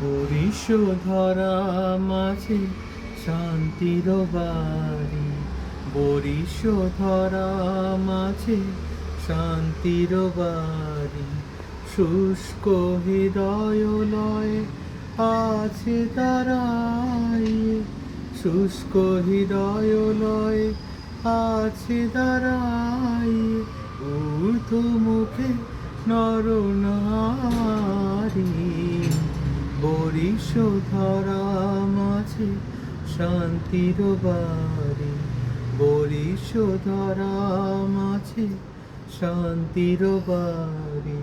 Boris ধরা মাঝে শান্তির বাড়ি, বরিশ ধরা মাঝে শান্তির বাড়ি। শুষ্ক হৃদয় লয় আছে দাঁড়াইয়ে, শুষ্ক হৃদয় লয় আছে দাঁড়াইয়ে। ঊর্ধ্ব মুখে নরনারী, বরিশ ধরা মাঝে শান্তির বাড়ি, বরিশ ধরা মাঝে শান্তির বাড়ি।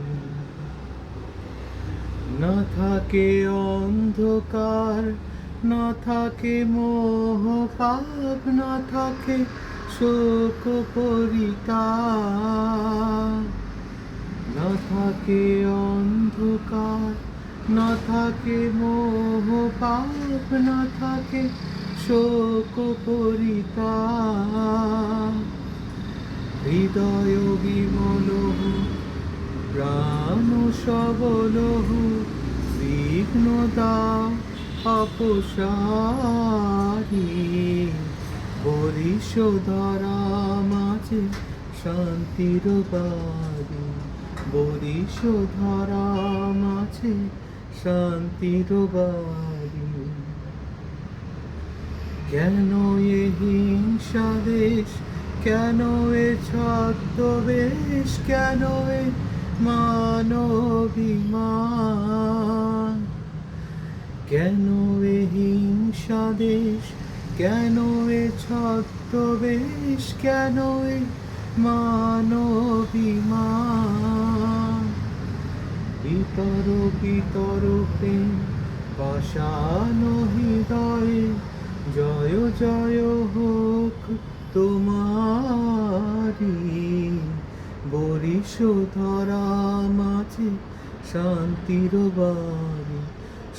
না থাকে অন্ধকার, না থাকে মোহ পাপ, না থাকে শোক পরিতাপ। না থাকে অন্ধকার, না থাকে মোহ পাপ, না থাকে শোক পরিতাপ। হৃদয় বিমল হোক, প্রাণ সবল হোক, বিঘ্ন দাও অপসারি। বরিশ ধরা মাঝে শান্তির বাড়ি, বরিশ ধরা মাঝে শান্তির বাড়ি। কেন এ হিংসা দেশ, কেন এ ছদ্মবেশ, কেন এ মানবিমান? কেন এ হিংসা দেশ, কেন এ ছদ্মবেশ, কেন এ মানবিমান? পিতর পিতর প্রেম পাষাণ হৃদয়ে, জয় জয় হোক তোমারি। বরিশ ধরা মাঝে শান্তির বাড়ি,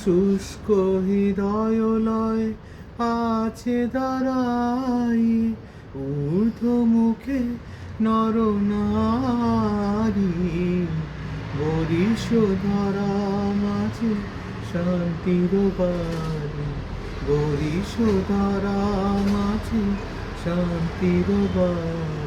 শুষ্ক হৃদয় লয় আছে দাঁড়াইয়ে। ঊর্ধ্ব মুখে নরনারী, বরিশ ধরা মাঝে শান্তির বাড়ি, বরিশ ধরা মাঝে শান্তির বাড়ি।